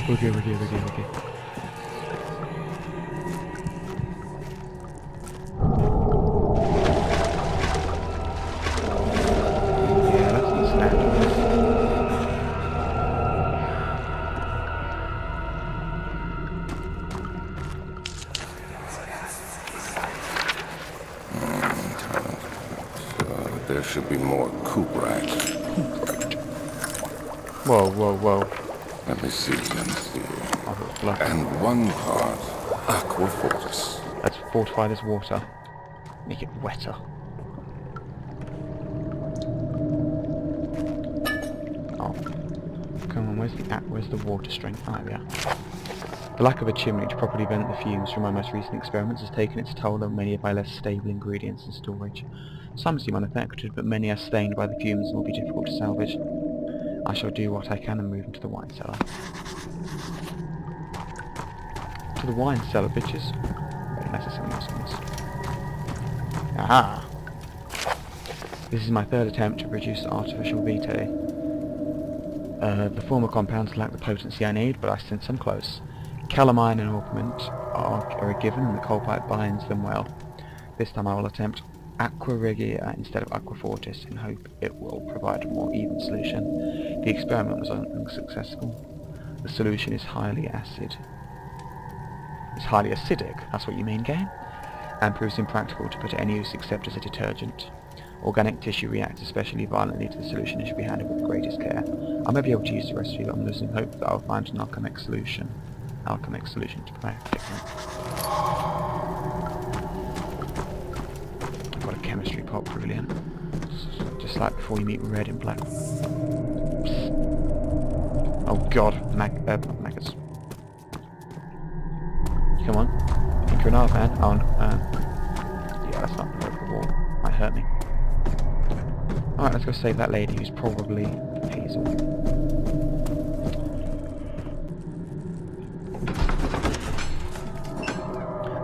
Okay, okay. Yeah, that's not standard. There should be more coop racks. Whoa. Let me see. I thought it was blood. And one part, aqua fortis. Let's fortify this water. Make it wetter. Oh. Come on, where's the water strength? Ah, yeah. The lack of a chimney to properly vent the fumes from my most recent experiments has taken its toll on many of my less stable ingredients in storage. Some seem unaffected, but many are stained by the fumes and will be difficult to salvage. I shall do what I can and move into the wine cellar. To the wine cellar, bitches. Very necessary response. Aha! This is my third attempt to produce artificial vitae. The former compounds lack the potency I need, but I sense them close. Calamine and orpiment are a given, and the coal pipe binds them well. This time I will attempt aqua regia instead of aqua fortis, in hope it will provide a more even solution. The experiment was unsuccessful. The solution is highly acid. It's highly acidic, that's what you mean, game? And proves impractical to put to any use except as a detergent. Organic tissue reacts especially violently to the solution and should be handled with the greatest care. I may be able to use the recipe, but I'm losing hope that I'll find an alchemic solution. To practice. I've got a chemistry pot, brilliant. Just like before you meet red and black. Oh god, maggots. Come on. Think you're an art man? Oh, yeah, that's not over the wall. Might hurt me. Alright, let's go save that lady who's probably Hazel.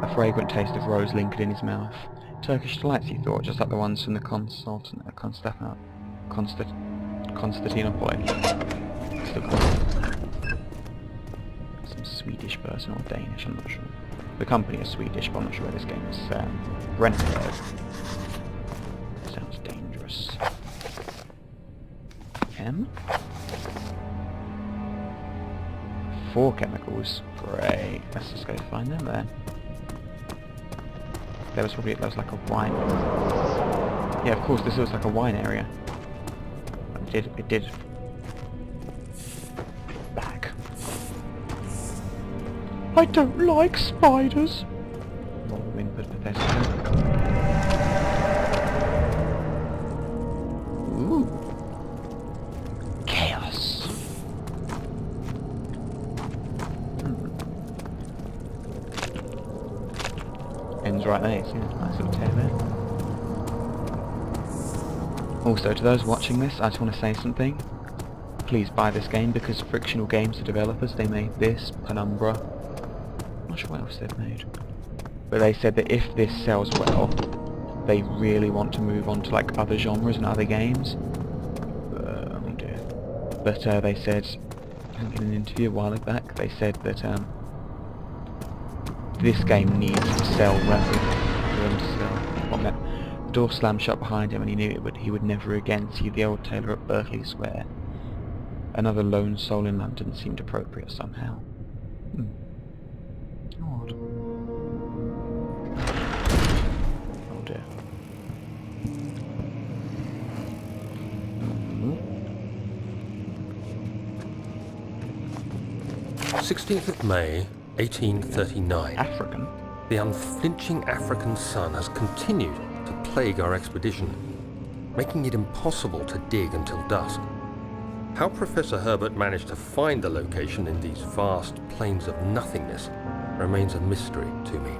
A fragrant taste of rose lingered in his mouth. Turkish delights, he thought, just like the ones from the Constantinople. Still some Swedish person or Danish, I'm not sure. The company is Swedish, but I'm not sure where this game is. Renegade. Sounds dangerous. M? 4 chemicals. Great. Let's just go find them then. There was like a wine. Yeah, of course, this looks like a wine area. It did. Back. I don't like spiders. More input pathetic. Ooh. Chaos. Ends right there, see, nice little tear there. Also, to those watching this, I just want to say something. Please buy this game because Frictional Games, the developers, they made this, Penumbra. I'm not sure what else they've made. But they said that if this sells well, they really want to move on to like other genres and other games. Oh dear. But they said, I think in an interview a while back, they said that this game needs to sell rapidly for them to sell. The door slammed shut behind him and he knew it, but he would never again see the old tailor at Berkeley Square. Another lone soul in London seemed appropriate somehow. Odd. Oh dear. 16th of May, 1839. African? The unflinching African sun has continued to plague our expedition, making it impossible to dig until dusk. How Professor Herbert managed to find the location in these vast plains of nothingness remains a mystery to me.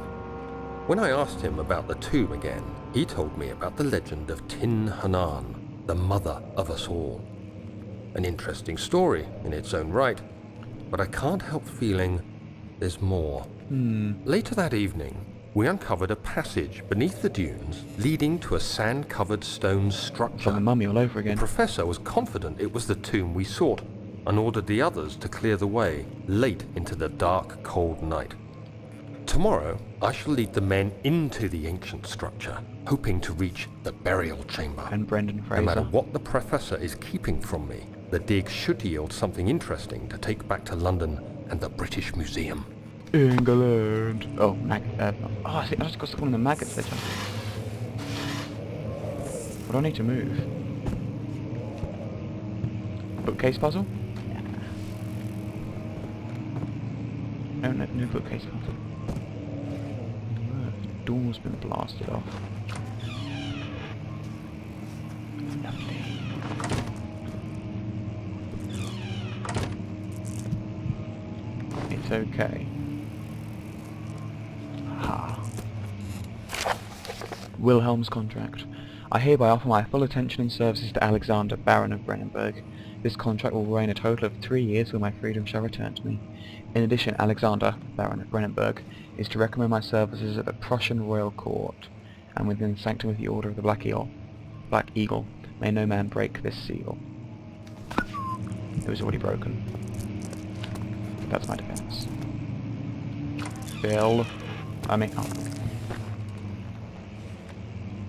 When I asked him about the tomb again, he told me about the legend of Tin Hanan, the mother of us all. An interesting story in its own right, but I can't help feeling there's more. Later that evening, we uncovered a passage beneath the dunes leading to a sand-covered stone structure. From the mummy all over again. The professor was confident it was the tomb we sought, and ordered the others to clear the way late into the dark, cold night. Tomorrow, I shall lead the men into the ancient structure, hoping to reach the burial chamber. And Brendan No Fraser. matter what the Professor is keeping from me, the dig should yield something interesting to take back to London and the British Museum. England. Oh, I see. I just got stuck on the maggots there. What do I need to move? Bookcase puzzle? Yeah. No bookcase puzzle. The door's been blasted off. Lovely. It's okay. Aha. Wilhelm's contract. I hereby offer my full attention and services to Alexander, Baron of Brennenburg. This contract will reign a total of 3 years when my freedom shall return to me. In addition, Alexander, Baron of Brennenburg, is to recommend my services at the Prussian Royal Court, and within the sanctum of the Order of the Black Eagle, may no man break this seal. It was already broken. That's my defense. Phil.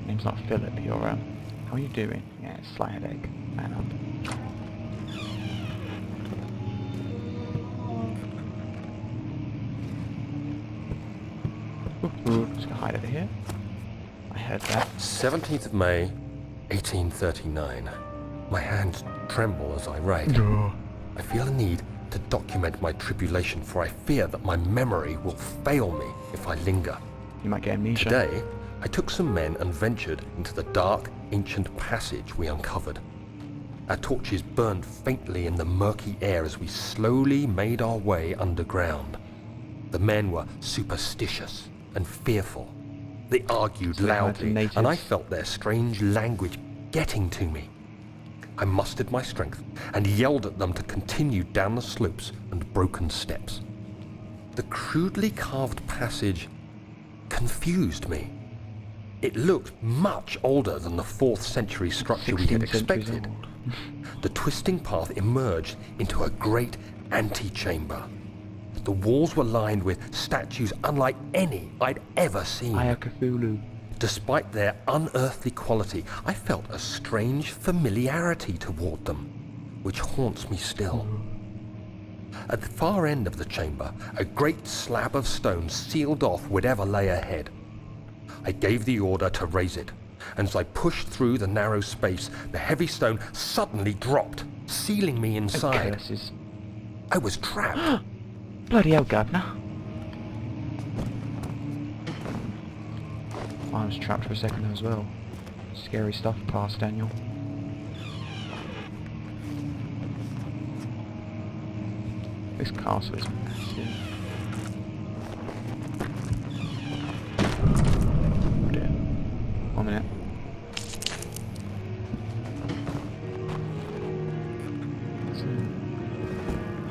Name's not Philip, you're, how are you doing? Yeah, slight headache. Man up. Just gonna hide over here. I heard that. 17th of May, 1839. My hands tremble as I write. I feel a need to document my tribulation, for I fear that my memory will fail me if I linger. You might get amnesia. Today, I took some men and ventured into the dark, ancient passage we uncovered. Our torches burned faintly in the murky air as we slowly made our way underground. The men were superstitious and fearful. They argued loudly, and I felt their strange language getting to me. I mustered my strength and yelled at them to continue down the slopes and broken steps. The crudely carved passage confused me. It looked much older than the 4th century structure we had 16 centuries expected. old. The twisting path emerged into a great antechamber. The walls were lined with statues unlike any I'd ever seen. Aya Cthulhu. Despite their unearthly quality, I felt a strange familiarity toward them, which haunts me still. At the far end of the chamber, a great slab of stone sealed off whatever lay ahead. I gave the order to raise it, and as I pushed through the narrow space, the heavy stone suddenly dropped, sealing me inside. Okay, this is... I was trapped. Bloody hell, Governor. I was trapped for a second as well. Scary stuff past Daniel. This castle is massive. Oh dear. 1 minute.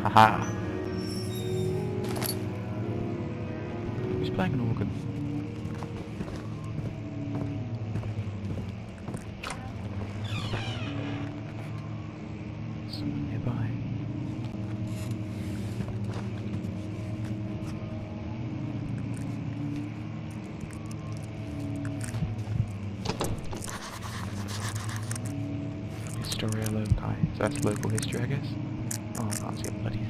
Haha. Who's playing an organ? Someone nearby. Historia Loci. So that's local history, I guess. Oh, I can't see a bloody thing.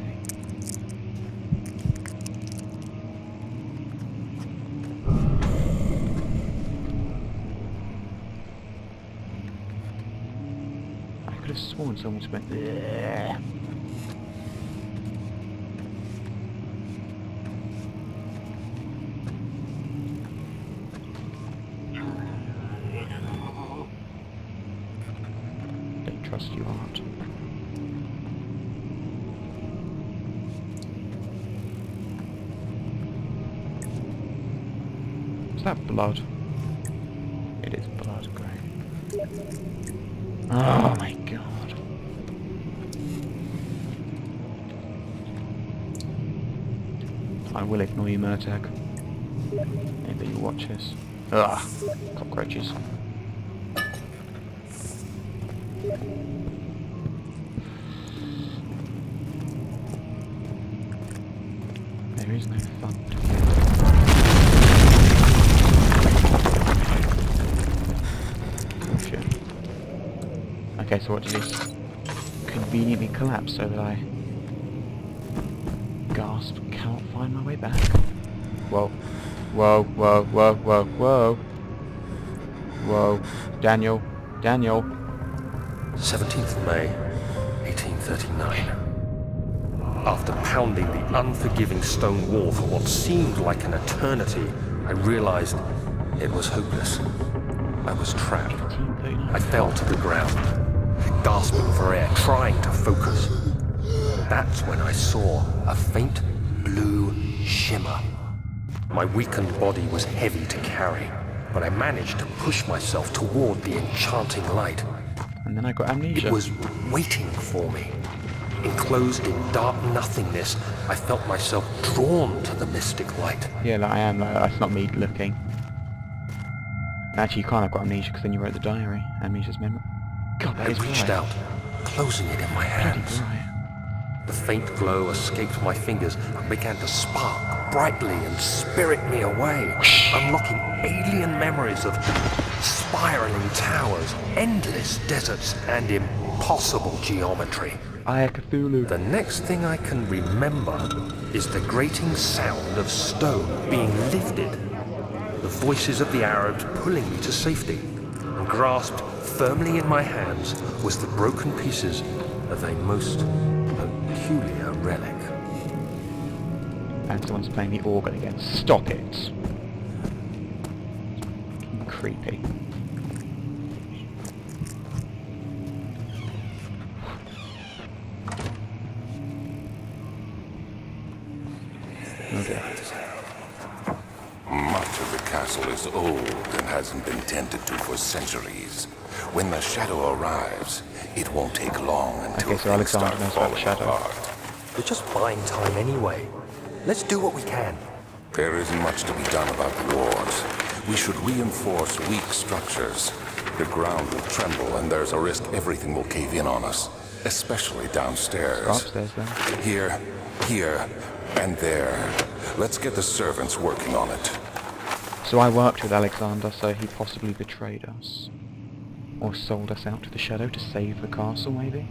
I could have sworn someone just went there. Don't trust you, aren't. Is that blood? It is blood, great. Oh my god. I will ignore you, Murtag. Maybe you'll watch this. Ugh, cockroaches. There is no thud. Oh shit. Okay, so what did this conveniently collapse so that I gasp, cannot find my way back? Whoa. Whoa, whoa, whoa, whoa, whoa. Whoa. Daniel. Daniel. 17th May, 1839. After pounding the unforgiving stone wall for what seemed like an eternity, I realized it was hopeless. I was trapped. 1839. I fell to the ground, gasping for air, trying to focus. That's when I saw a faint blue shimmer. My weakened body was heavy to carry, but I managed to push myself toward the enchanting light. And then I got amnesia. It was waiting for me. Enclosed in dark nothingness, I felt myself drawn to the mystic light. Yeah, like I am. Like, that's not me looking. Actually, you can't have got amnesia because then you wrote the diary. Amnesia's memory. God, that I is reached right. out, closing it in my Bloody hands. right. The faint glow escaped my fingers and began to spark brightly and spirit me away, unlocking alien memories of spiraling towers, endless deserts, and impossible geometry. I Cthulhu. The next thing I can remember is the grating sound of stone being lifted, the voices of the Arabs pulling me to safety, and grasped firmly in my hands was the broken pieces of a most peculiar relic. And someone's playing the organ again. Stop it. Creepy. Okay. Much of the castle is old and hasn't been tended to for centuries. When the shadow arrives, it won't take long until Okay, so things Alexander start knows about the falling shadow. apart. We're just buying time anyway. Let's do what we can. There isn't much to be done about the walls. We should reinforce weak structures. The ground will tremble and there's a risk everything will cave in on us, especially downstairs. Go upstairs then. Here, and there. Let's get the servants working on it. So I worked with Alexander, so he possibly betrayed us. Or sold us out to the shadow to save the castle, maybe?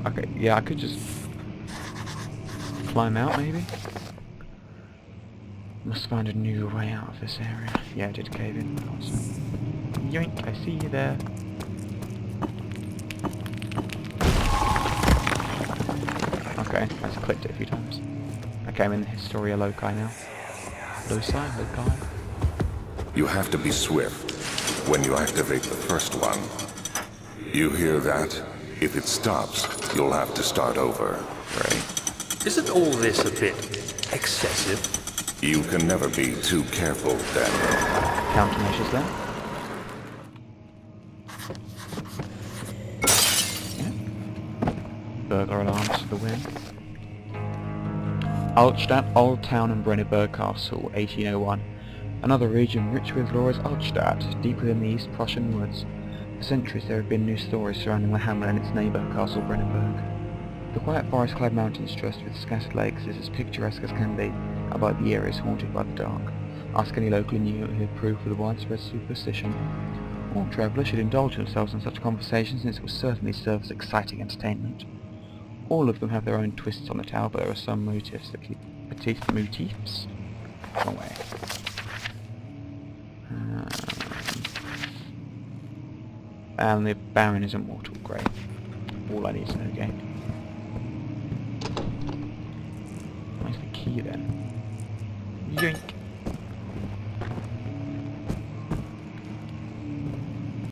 Okay, yeah, I could just climb out, maybe? Must find a new way out of this area. Yeah, I did cave in. Awesome. Yoink, I see you there. Okay, I just clicked it a few times. Okay, I'm in the Historia Loci now. Loci? Loci? You have to be swift when you activate the first one. You hear that? If it stops, you'll have to start over. Great. Isn't all this a bit excessive? You can never be too careful, Daniel. Countermeasures then. Yeah. Burglar alarms for the win. Altstadt, Old Town and Brenneberg Castle, 1801. Another region rich with lore is Altstadt, deep within the East Prussian woods. For centuries there have been new stories surrounding the hamlet and its neighbour, Castle Brenneberg. The quiet forest-clad mountains dressed with scattered lakes is as picturesque as can be, albeit the area is haunted by the dark. Ask any local in you who approve of the widespread superstition. All travellers should indulge themselves in such conversations, since it will certainly serve as exciting entertainment. All of them have their own twists on the tale, but there are some motifs that keep... motifs? Wrong way. And the Baron is immortal, great. All I need to know, game. Where's the key then? Yoink!